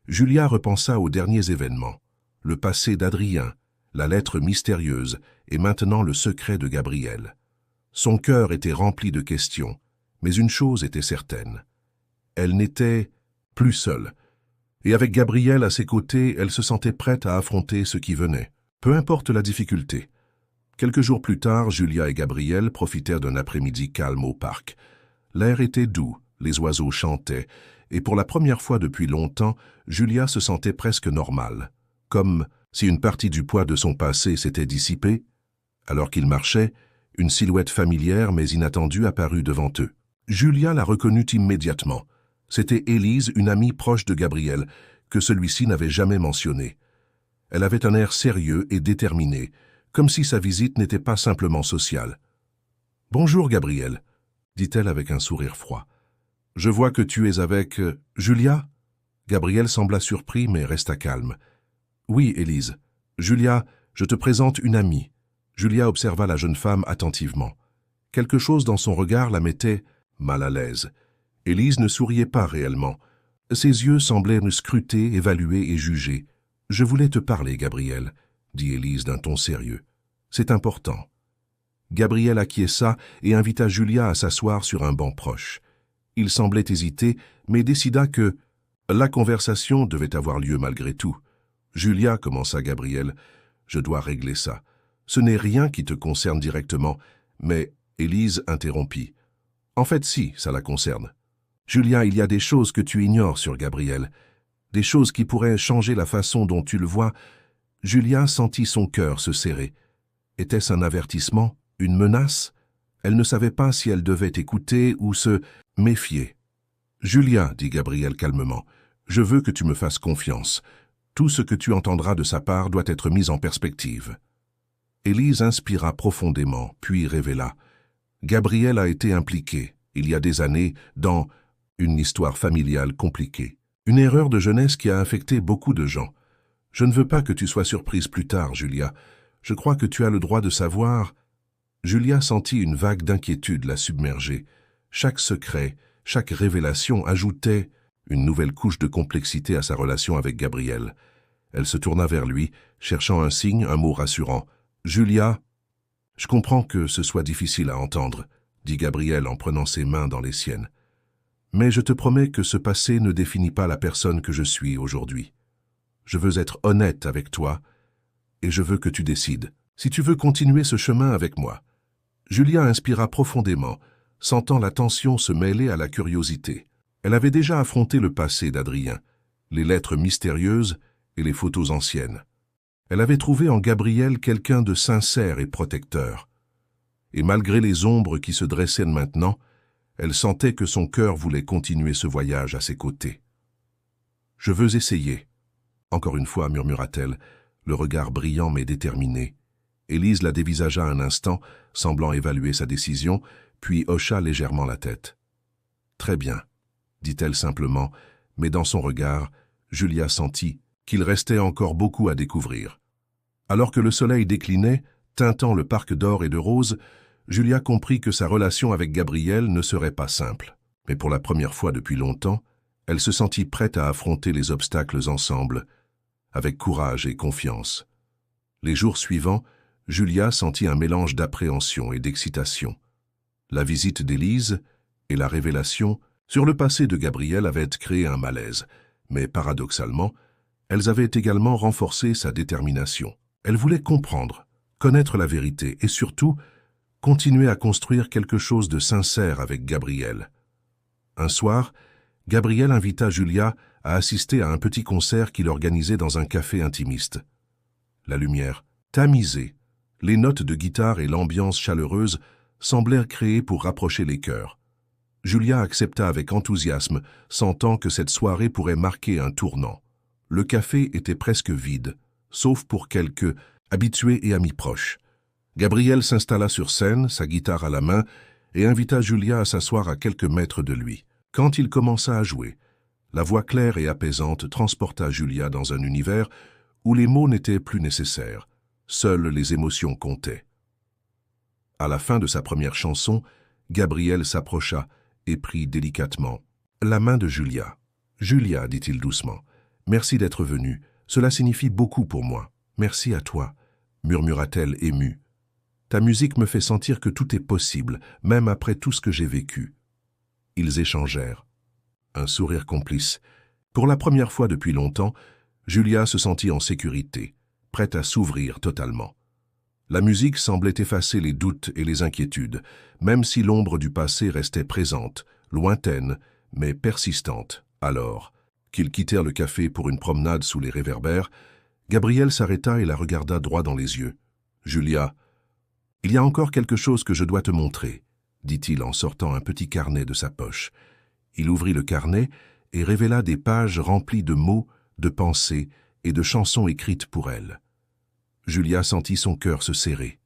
Julia repensa aux derniers événements, le passé d'Adrien, la lettre mystérieuse et maintenant le secret de Gabriel. Son cœur était rempli de questions, mais une chose était certaine. Elle n'était plus seule, et avec Gabriel à ses côtés, elle se sentait prête à affronter ce qui venait, peu importe la difficulté. Quelques jours plus tard, Julia et Gabriel profitèrent d'un après-midi calme au parc. L'air était doux, les oiseaux chantaient, et pour la première fois depuis longtemps, Julia se sentait presque normale, comme si une partie du poids de son passé s'était dissipée. Alors qu'ils marchaient, une silhouette familière mais inattendue apparut devant eux. Julia la reconnut immédiatement. C'était Élise, une amie proche de Gabriel, que celui-ci n'avait jamais mentionnée. Elle avait un air sérieux et déterminé, comme si sa visite n'était pas simplement sociale. « Bonjour, Gabriel, » dit-elle avec un sourire froid. « Je vois que tu es avec Julia ?» Gabriel sembla surpris mais resta calme. « Oui, Élise. Julia, je te présente une amie. » Julia observa la jeune femme attentivement. Quelque chose dans son regard la mettait mal à l'aise. Élise ne souriait pas réellement. Ses yeux semblaient me scruter, évaluer et juger. « Je voulais te parler, Gabriel, » dit Élise d'un ton sérieux. « C'est important. » Gabriel acquiesça et invita Julia à s'asseoir sur un banc proche. Il semblait hésiter, mais décida que la conversation devait avoir lieu malgré tout. « Julia, » commença Gabriel, « je dois régler ça. Ce n'est rien qui te concerne directement, mais Élise interrompit. « En fait, si, ça la concerne. Julia, il y a des choses que tu ignores sur Gabriel, des choses qui pourraient changer la façon dont tu le vois. » Julia sentit son cœur se serrer. Était-ce un avertissement, une menace? Elle ne savait pas si elle devait écouter ou se méfier. « Julia, dit Gabriel calmement, je veux que tu me fasses confiance. Tout ce que tu entendras de sa part doit être mis en perspective. » Élise inspira profondément, puis révéla. Gabriel a été impliqué, il y a des années, dans une histoire familiale compliquée. Une erreur de jeunesse qui a affecté beaucoup de gens. Je ne veux pas que tu sois surprise plus tard, Julia. Je crois que tu as le droit de savoir. Julia sentit une vague d'inquiétude la submerger. Chaque secret, chaque révélation ajoutait une nouvelle couche de complexité à sa relation avec Gabriel. Elle se tourna vers lui, cherchant un signe, un mot rassurant. « Julia, je comprends que ce soit difficile à entendre, » dit Gabriel en prenant ses mains dans les siennes. « Mais je te promets que ce passé ne définit pas la personne que je suis aujourd'hui. Je veux être honnête avec toi et je veux que tu décides. Si tu veux continuer ce chemin avec moi. » Julia inspira profondément, sentant la tension se mêler à la curiosité. Elle avait déjà affronté le passé d'Adrien, les lettres mystérieuses et les photos anciennes. Elle avait trouvé en Gabriel quelqu'un de sincère et protecteur. Et malgré les ombres qui se dressaient maintenant, elle sentait que son cœur voulait continuer ce voyage à ses côtés. « Je veux essayer. » Encore une fois, murmura-t-elle, le regard brillant mais déterminé. Élise la dévisagea un instant, semblant évaluer sa décision, puis hocha légèrement la tête. « Très bien, » dit-elle simplement, mais dans son regard, Julia sentit qu'il restait encore beaucoup à découvrir. Alors que le soleil déclinait, teintant le parc d'or et de roses, Julia comprit que sa relation avec Gabriel ne serait pas simple. Mais pour la première fois depuis longtemps, elle se sentit prête à affronter les obstacles ensemble, avec courage et confiance. Les jours suivants, Julia sentit un mélange d'appréhension et d'excitation. La visite d'Élise et la révélation sur le passé de Gabriel avaient créé un malaise, mais paradoxalement, elles avaient également renforcé sa détermination. Elle voulait comprendre, connaître la vérité et surtout, continuer à construire quelque chose de sincère avec Gabriel. Un soir, Gabriel invita Julia à assister à un petit concert qu'il organisait dans un café intimiste. La lumière, tamisée, les notes de guitare et l'ambiance chaleureuse semblèrent créées pour rapprocher les cœurs. Julia accepta avec enthousiasme, sentant que cette soirée pourrait marquer un tournant. Le café était presque vide, sauf pour quelques habitués et amis proches. Gabriel s'installa sur scène, sa guitare à la main, et invita Julia à s'asseoir à quelques mètres de lui. Quand il commença à jouer, la voix claire et apaisante transporta Julia dans un univers où les mots n'étaient plus nécessaires. Seules les émotions comptaient. À la fin de sa première chanson, Gabriel s'approcha et prit délicatement la main de Julia. « Julia, dit-il doucement, merci d'être venue. Cela signifie beaucoup pour moi. Merci à toi, » murmura-t-elle émue. « Ta musique me fait sentir que tout est possible, même après tout ce que j'ai vécu. » Ils échangèrent. Un sourire complice. Pour la première fois depuis longtemps, Julia se sentit en sécurité, prête à s'ouvrir totalement. La musique semblait effacer les doutes et les inquiétudes, même si l'ombre du passé restait présente, lointaine, mais persistante. Alors, qu'ils quittèrent le café pour une promenade sous les réverbères, Gabriel s'arrêta et la regarda droit dans les yeux. « Julia, il y a encore quelque chose que je dois te montrer, » dit-il en sortant un petit carnet de sa poche. Il ouvrit le carnet et révéla des pages remplies de mots, de pensées et de chansons écrites pour elle. Julia sentit son cœur se serrer.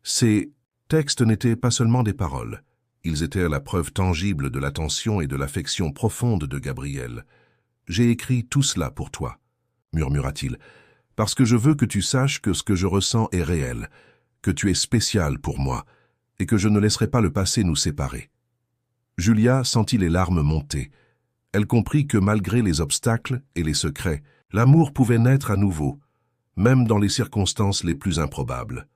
Ces textes n'étaient pas seulement des paroles. Ils étaient la preuve tangible de l'attention et de l'affection profonde de Gabriel. « J'ai écrit tout cela pour toi, » murmura-t-il, « parce que je veux que tu saches que ce que je ressens est réel, que tu es spécial pour moi, et que je ne laisserai pas le passé nous séparer. » Julia sentit les larmes monter. Elle comprit que malgré les obstacles et les secrets, l'amour pouvait naître à nouveau, même dans les circonstances les plus improbables.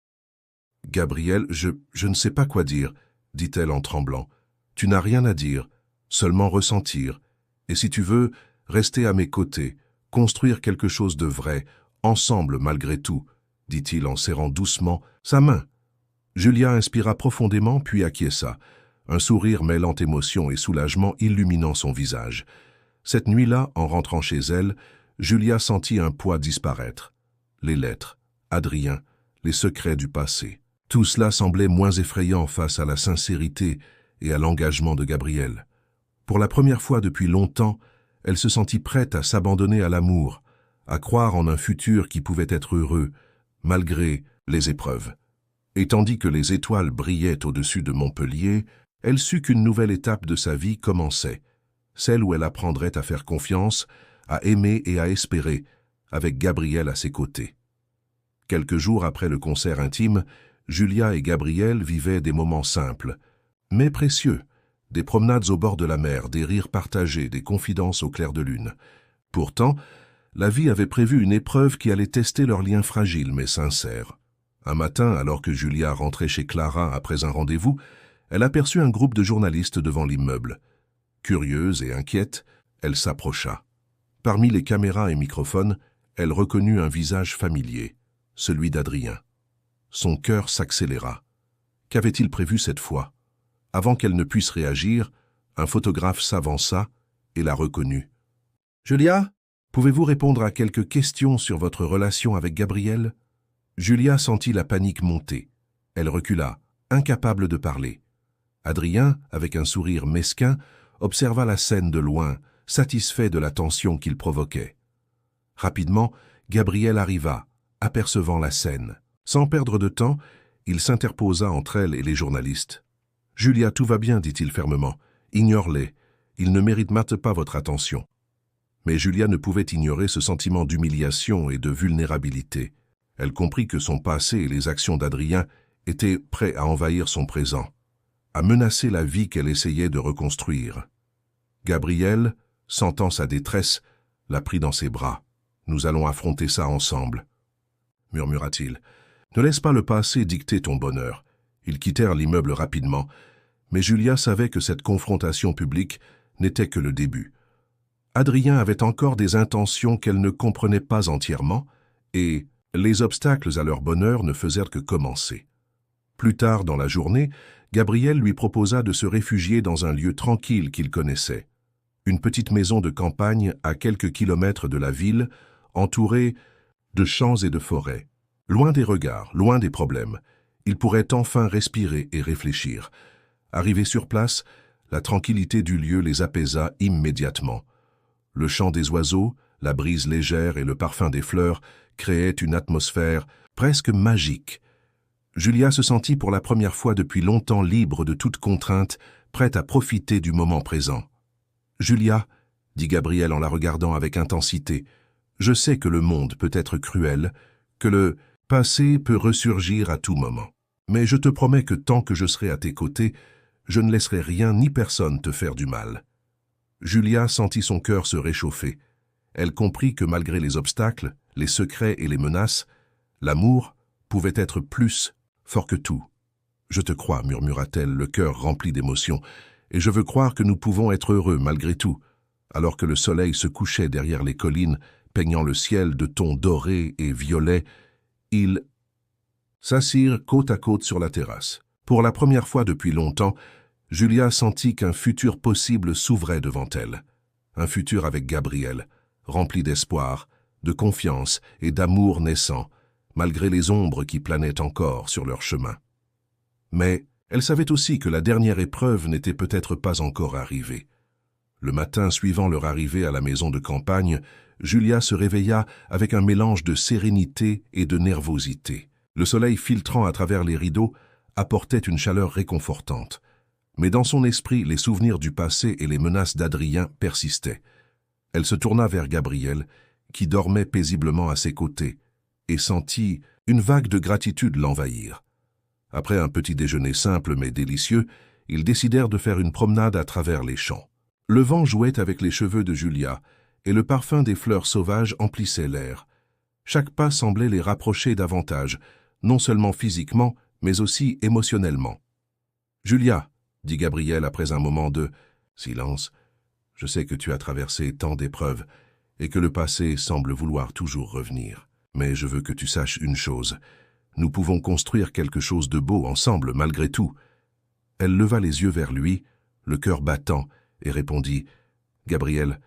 « Gabriel, je ne sais pas quoi dire, » dit-elle en tremblant. « Tu n'as rien à dire, seulement ressentir. Et si tu veux, rester à mes côtés, construire quelque chose de vrai, ensemble malgré tout, » dit-il en serrant doucement sa main. Julia inspira profondément puis acquiesça, un sourire mêlant émotion et soulagement illuminant son visage. Cette nuit-là, en rentrant chez elle, Julia sentit un poids disparaître. Les lettres, Adrien, les secrets du passé. Tout cela semblait moins effrayant face à la sincérité et à l'engagement de Gabrielle. Pour la première fois depuis longtemps, elle se sentit prête à s'abandonner à l'amour, à croire en un futur qui pouvait être heureux, malgré les épreuves. Et tandis que les étoiles brillaient au-dessus de Montpellier, elle sut qu'une nouvelle étape de sa vie commençait, celle où elle apprendrait à faire confiance, à aimer et à espérer, avec Gabrielle à ses côtés. Quelques jours après le concert intime, Julia et Gabrielle vivaient des moments simples, mais précieux, des promenades au bord de la mer, des rires partagés, des confidences au clair de lune. Pourtant, la vie avait prévu une épreuve qui allait tester leur lien fragile mais sincère. Un matin, alors que Julia rentrait chez Clara après un rendez-vous, elle aperçut un groupe de journalistes devant l'immeuble. Curieuse et inquiète, elle s'approcha. Parmi les caméras et microphones, elle reconnut un visage familier, celui d'Adrien. Son cœur s'accéléra. Qu'avait-il prévu cette fois? Avant qu'elle ne puisse réagir, un photographe s'avança et la reconnut. « Julia, pouvez-vous répondre à quelques questions sur votre relation avec Gabrielle ?» Julia sentit la panique monter. Elle recula, incapable de parler. Adrien, avec un sourire mesquin, observa la scène de loin, satisfait de la tension qu'il provoquait. Rapidement, Gabrielle arriva, apercevant la scène. Sans perdre de temps, il s'interposa entre elle et les journalistes. « Julia, tout va bien, dit-il fermement. Ignore-les. Ils ne méritent pas votre attention. » Mais Julia ne pouvait ignorer ce sentiment d'humiliation et de vulnérabilité. Elle comprit que son passé et les actions d'Adrien étaient prêts à envahir son présent, à menacer la vie qu'elle essayait de reconstruire. Gabrielle, sentant sa détresse, la prit dans ses bras. « Nous allons affronter ça ensemble, » murmura-t-il. « Ne laisse pas le passé dicter ton bonheur. » Ils quittèrent l'immeuble rapidement, mais Julia savait que cette confrontation publique n'était que le début. Adrien avait encore des intentions qu'elle ne comprenait pas entièrement, et les obstacles à leur bonheur ne faisaient que commencer. Plus tard dans la journée, Gabrielle lui proposa de se réfugier dans un lieu tranquille qu'il connaissait. Une petite maison de campagne à quelques kilomètres de la ville, entourée de champs et de forêts. Loin des regards, loin des problèmes, il pourrait enfin respirer et réfléchir. Arrivés sur place, la tranquillité du lieu les apaisa immédiatement. Le chant des oiseaux, la brise légère et le parfum des fleurs créaient une atmosphère presque magique. Julia se sentit pour la première fois depuis longtemps libre de toute contrainte, prête à profiter du moment présent. « Julia, » dit Gabrielle en la regardant avec intensité, « je sais que le monde peut être cruel, que le passé peut ressurgir à tout moment. Mais je te promets que tant que je serai à tes côtés, je ne laisserai rien ni personne te faire du mal. » Julia sentit son cœur se réchauffer. Elle comprit que malgré les obstacles, les secrets et les menaces, l'amour pouvait être plus fort que tout. « Je te crois, murmura-t-elle, le cœur rempli d'émotion, et je veux croire que nous pouvons être heureux malgré tout. » Alors que le soleil se couchait derrière les collines, peignant le ciel de tons dorés et violets, ils s'assirent côte à côte sur la terrasse. Pour la première fois depuis longtemps, Julia sentit qu'un futur possible s'ouvrait devant elle. Un futur avec Gabrielle, rempli d'espoir, de confiance et d'amour naissant, malgré les ombres qui planaient encore sur leur chemin. Mais elle savait aussi que la dernière épreuve n'était peut-être pas encore arrivée. Le matin suivant leur arrivée à la maison de campagne, Julia se réveilla avec un mélange de sérénité et de nervosité. Le soleil filtrant à travers les rideaux apportait une chaleur réconfortante. Mais dans son esprit, les souvenirs du passé et les menaces d'Adrien persistaient. Elle se tourna vers Gabrielle, qui dormait paisiblement à ses côtés, et sentit une vague de gratitude l'envahir. Après un petit déjeuner simple mais délicieux, ils décidèrent de faire une promenade à travers les champs. Le vent jouait avec les cheveux de Julia, et le parfum des fleurs sauvages emplissait l'air. Chaque pas semblait les rapprocher davantage, non seulement physiquement, mais aussi émotionnellement. « Julia, » dit Gabrielle après un moment de silence, « je sais que tu as traversé tant d'épreuves et que le passé semble vouloir toujours revenir. Mais je veux que tu saches une chose. Nous pouvons construire quelque chose de beau ensemble malgré tout. » Elle leva les yeux vers lui, le cœur battant, et répondit « Gabrielle,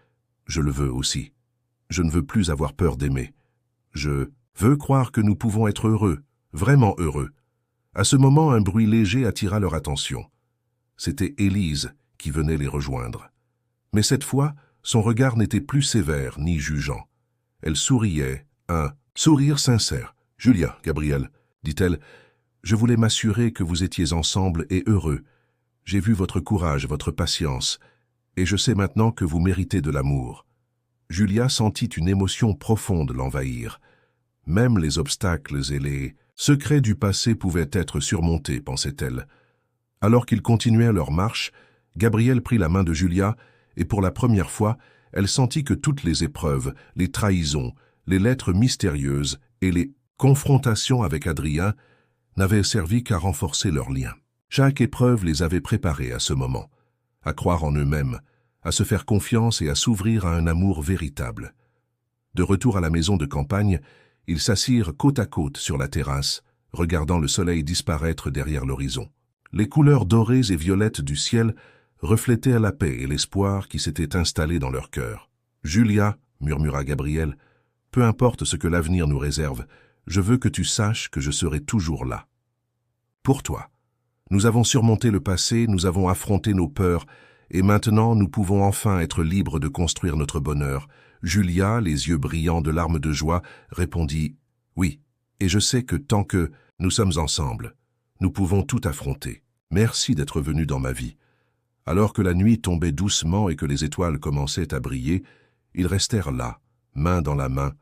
je le veux aussi. Je ne veux plus avoir peur d'aimer. Je veux croire que nous pouvons être heureux, vraiment heureux. » À ce moment, un bruit léger attira leur attention. C'était Élise qui venait les rejoindre. Mais cette fois, son regard n'était plus sévère ni jugeant. Elle souriait, un sourire sincère. « Julia, Gabriel, dit-elle, je voulais m'assurer que vous étiez ensemble et heureux. J'ai vu votre courage, votre patience, et je sais maintenant que vous méritez de l'amour. » Julia sentit une émotion profonde l'envahir. Même les obstacles et les secrets du passé pouvaient être surmontés, pensait-elle. Alors qu'ils continuaient leur marche, Gabriel prit la main de Julia et pour la première fois, elle sentit que toutes les épreuves, les trahisons, les lettres mystérieuses et les confrontations avec Adrien n'avaient servi qu'à renforcer leur lien. Chaque épreuve les avait préparés à ce moment, à croire en eux-mêmes, à se faire confiance et à s'ouvrir à un amour véritable. De retour à la maison de campagne, ils s'assirent côte à côte sur la terrasse, regardant le soleil disparaître derrière l'horizon. Les couleurs dorées et violettes du ciel reflétaient la paix et l'espoir qui s'étaient installés dans leur cœur. « Julia, » murmura Gabriel, « peu importe ce que l'avenir nous réserve, je veux que tu saches que je serai toujours là. Pour toi. Nous avons surmonté le passé, nous avons affronté nos peurs, et maintenant nous pouvons enfin être libres de construire notre bonheur. » Julia, les yeux brillants de larmes de joie, répondit « Oui, et je sais que tant que nous sommes ensemble, nous pouvons tout affronter. Merci d'être venu dans ma vie. » Alors que la nuit tombait doucement et que les étoiles commençaient à briller, ils restèrent là, main dans la main,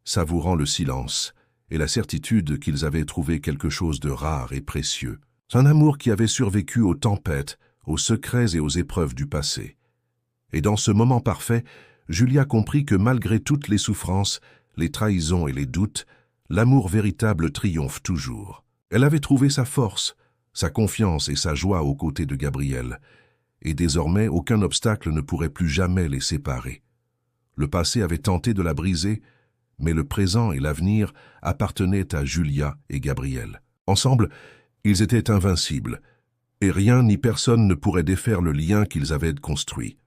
savourant le silence et la certitude qu'ils avaient trouvé quelque chose de rare et précieux. Un amour qui avait survécu aux tempêtes, aux secrets et aux épreuves du passé. Et dans ce moment parfait, Julia comprit que malgré toutes les souffrances, les trahisons et les doutes, l'amour véritable triomphe toujours. Elle avait trouvé sa force, sa confiance et sa joie aux côtés de Gabriel, et désormais aucun obstacle ne pourrait plus jamais les séparer. Le passé avait tenté de la briser, mais le présent et l'avenir appartenaient à Julia et Gabriel. Ensemble, ils étaient invincibles, et rien ni personne ne pourrait défaire le lien qu'ils avaient construit.